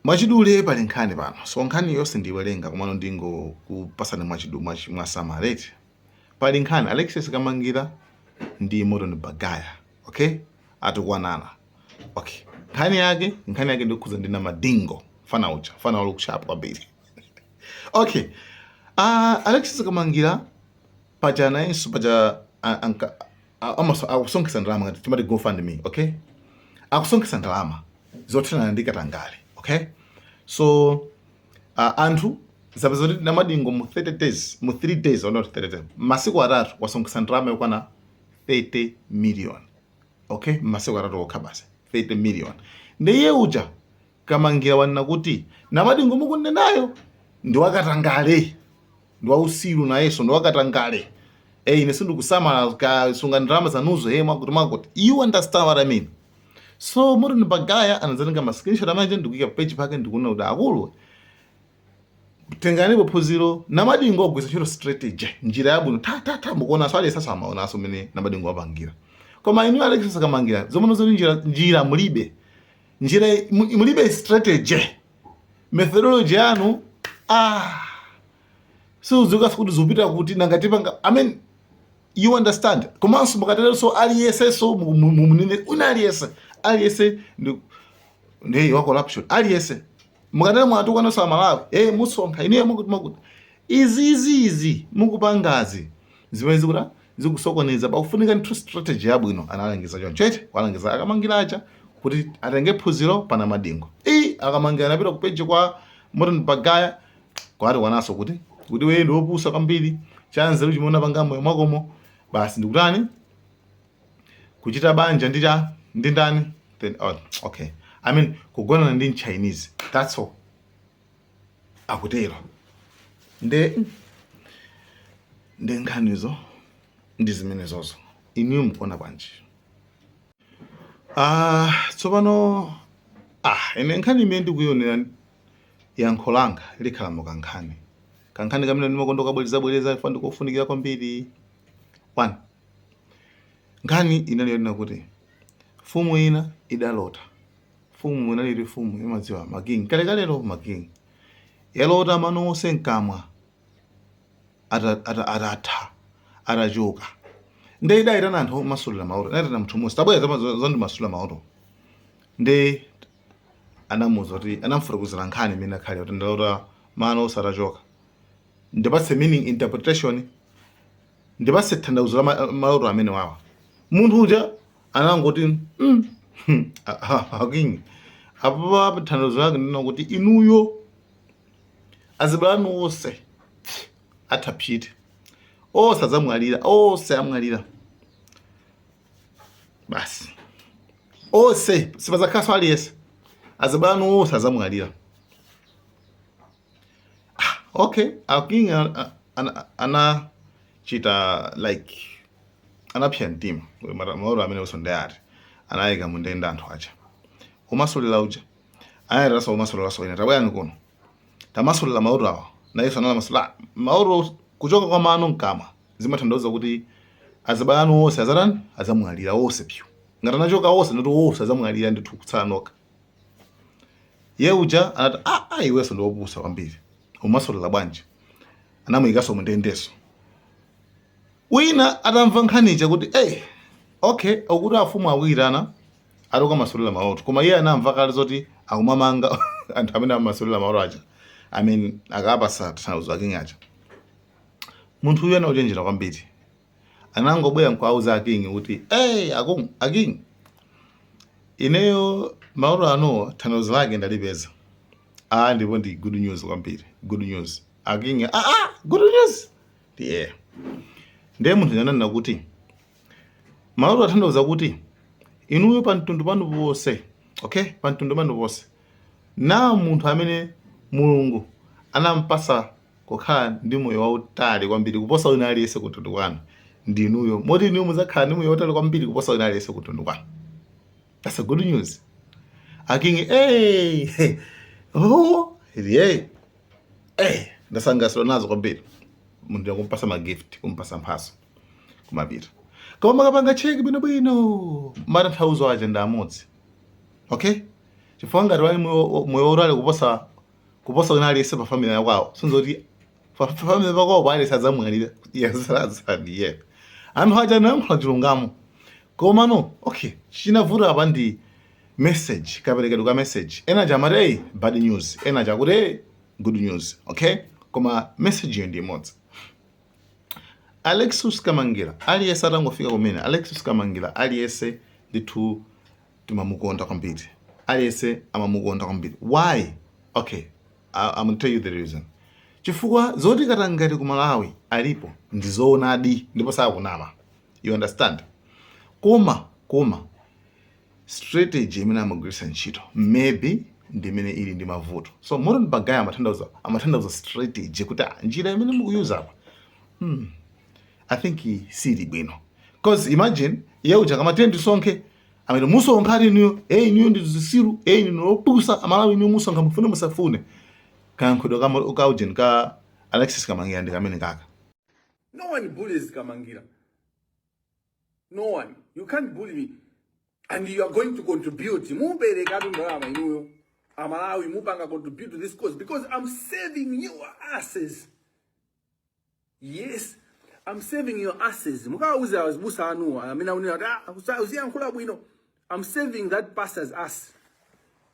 mwachidule pali nkhani pano, so nkhani yonse ndiwerenga komano ndingo kupasana mwachidu mwasamalete. Pali nkhani Alexis Kamangira ndi Morton Bagaya, okay, atukwanana. Okay, nkhani yake ndikukhuza ndina madingo fana wali kuchapa kwambiri. Okay, Alexis Kamangira paja nayenso paja akusonkesa ndalama ngati timati GoFundMe, okay, akusonkesa ndalama zothana ndi katangale, okay. So anthu zapeza kuti namadingo mu 30 days, mu 3 days or not 30 days, masiku atatu wasonkesa ndalama yokwana 30 million, okay, masiku atatu okha basi 30 million. Ndiye uja Kamangira wanena kuti namadingo mukunenayo ndi wakatangale, ndi wausiru nayenso ndi wakatangale. Ine sindikusama kasunga ndalama zanuzo mwakuti you understand what I mean. So Morton Bagaya anazatenga ma screenshot amanje ndikuika page pake ndikuona kuti akulu tengani phunziro namadingo ogwisa ntchito strategy njira yabwino ta mukuona so aliyesa samaona so mene namadingo apangira. Koma inu Alexis Kamangira zomwe zoti njira mulibe strategy, methodology yanu so uzuka kuti zupita kuti nangatipanga, I mean you understand. Komanso mukatero so aliyese so munene una aliyese ndi wa corruption aliyese mukatero mwatu kana so Malawi musonkha ine mukuti izi mukupangazi zimene zikusokoneza pakufunika nthu strategy yabwino. Analangiza chonchete walangiza Akamangira acha kuti atenge phunziro pana madingo. Akamangira anapita ku page kwa Morton Bagaya kwati wanaso kuti wewe ndi wopusa kwambiri chanzeru chimona panga moyo mwakomo basi ndikutani kuchita banja ndi ndani then okay, I mean kugonana ndi Chinese, that's all akutero. Nde nkhanizo ndi zimenezozo inu mukona bwanji? Tsopano ine nkhani imene ndikuyionera yankho langa likhala mukankhani kamene ndimakonda bweleza ifa ndikufunikira kwambiri. 1, nkhani inaliyonena kuti fumu ina idalota, fumu inaliri fumu imadziwa making kalekalero making yalota mano onse nkamwa atatha atachoka. Nde idayitana anthu masulira mauto, nayitana mthu musi tabwera zandi masulira mauto. Nde anamuza kuti anamfurukuzira nkhani imene akhali kuti ndalota mano osatachoka. Ndipatse meaning interpretation, ndipatse thandauzo la mauto amene wawa. Munthu uja anangoti hakingi apa thandauzo lake ndina kuti inuyo azibulanu onse atapite onse adzamwalira, onse amwalira basi, onse sipazakhaso aliyese azibulanu onse adzamwalira. Okay, akingi anachita like anapsya mtima maoro amene usondeyati anayika mundenda anthu aja umasulira uja ayatasa umasuliraso ine tabwayani kuno tamasulira maoro awa nayeso anala masula maoro kuchoka kwa mano mkamwa zimathandauza kuti azibulanu onse adzamwalira onse pyu ngati anachoka onse ndoti onse adzamwalira ndithu kutsala nokha. Ye uja anati iweso ndiwopusa kwambiri umasulira bwanji, anamuyikaso mundendeso. Wina atamva nkhanicha kuti okay akuti afumu awirana atoka masulira mauto, koma iye anamva kale zoti akumamanga anthu amene amasulira mauto aja, I mean akapasa thandauzo akingi. Munthu uyu anauchenjera kwambiri, anangobwera nkwauza akingi kuti akingi ineyo mauto ano thandauzo lake ndalipeza. Ndipo ndi good news kwambiri, good news. Akingi good news ndiye ndiye munthu ananena kuti mauto athandauza kuti inuyo pamtundu panu ponse, okay, pamtundu panu ponse na munthu amene Mulungu anampasa kukhala ndi moyo wautali kwambiri kuposa wina aliyese kutundu kwanu ndi inuyo, moti inuyo muzakhala ndi moyo wautali kwambiri kuposa wina aliyese kutundu kwanu. That's a good news. Akingi ndasangasiro nazo kwambiri. Munthu yakumpasa magift, kumpasa mphaso kumapita. Koma makapanga cheki bwinobwino matanthauzo aja ndi amodzi, okay. chifukwa ngati wali moyo orale kuposa kuna aliyese pa family yakwawo sinzoti family pakwawo pa aliyese adzamwalira yazazani ye anthu aja nayankhula chilungamo koma no okay chinavuta apa ndi message kaperekedwe ka message ena chamati bad news ena chakuti good news okay koma message yo ndi imodzi. Alexis Kamangira aliyese atangofika kumene Alexis Kamangira aliyese ndithu timamukonda kwambiri aliyese amamukonda kwambiri. Why? Okay, I'm gonna tell you the reason. Chifukwa zoti katangati ku Malawi alipo ndizoonadi ndipo sakunama, you understand. Koma strategy imene amagwiritsa ntchito maybe ndimene ili ndi mavuto. So Morton Bagaya amathandauza strategy kuti njira imene mukuyuza apa I think sili bwino. Because imagine yeu chakamati ndisonkhe amene musonkhati niyo niyo ndi zisiru nino opusa Amalawi niyo musonkha mufune musafune kankhodo ka ujeni ka Alexis Kamangira ndi kamene kaka. No one bullies Kamangira. No one. You can't bully me. And you are going to contribute. Muberekatu ndalama inuyo. Amalawi mupanga contribute to this cause because I'm saving your asses. Yes. I'm saving your asses. Mukauza wazibusa anu. Amina unina uziyankhula bwino. I'm saving that pastor's ass.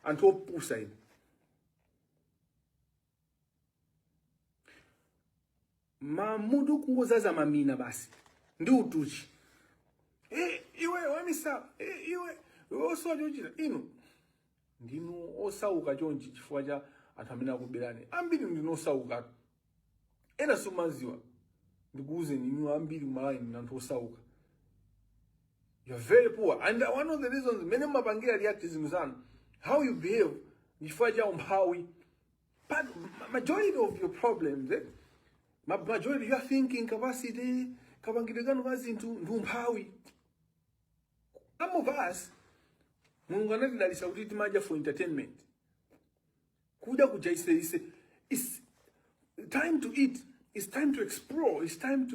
And to pusa in. Mamudu kungozaza mamina basi. Ndi utuchi. Iwe wamisa. Iwe oso jojira inu. Ndinu osauka chonchi chifukwa cha anthu amene akubelani. Ambiri ndinu osauka. Ena sumaziwa. Ndikuuze ninu ambiri Malawi ndi anthu osauka. You're very poor. And one of the reasons many mapangira reactism zanu, how you behave, chifukwa cha umphawi. But majority of your problems, majority you are thinking capacity, kapangire kanu kazintu ndi umphawi. Some of us, Mungu anatidalisa kuti timaja for entertainment. Kuja kujaise it's time to eat. It's time to explore. It's time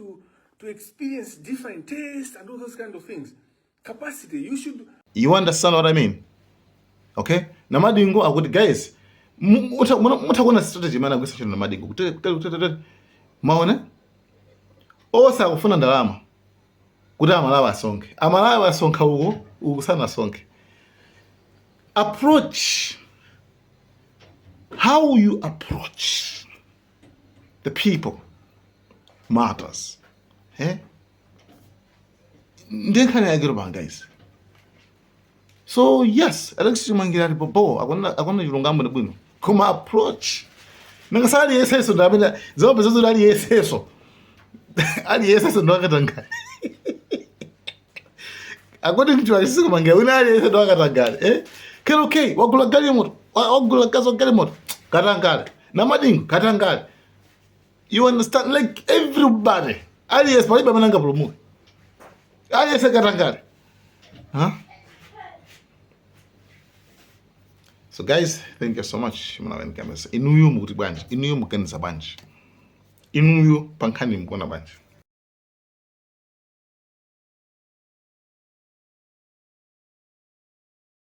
to experience different tastes and all those kind of things. Capacity, you should. You understand what I mean? Okay? Na madingo akuti guys, mutakuona strategy mana kwesa chino na madingo. Kutele. Maona? Osa kufuna ndalama. Kuti Amalawi asonke. Amalawi asonka uko sana asonke. Approach. How you approach the people matters. Ndiye agirba guys. So yes, Alexis Kamangira bobo akona chilungamo ndi bwino. Koma approach. Nangasali yeseso ndabena zobe zozo dali yeseso. Ali yeseso ndakatanga. According to Alexis Kamangira unali yeseso ndakatanga. Kero okay, wagula gali moto. Wagula kazo gali moto. Katangale. Na madingo katangale. You understand? Like everybody. Ali yes, paliba mananga promote. Ali yes katangale. Huh? So guys, thank you so much. Inuyo mukutibwanji. Inuyo mukenza banji. Inuyo pankani mkona banji.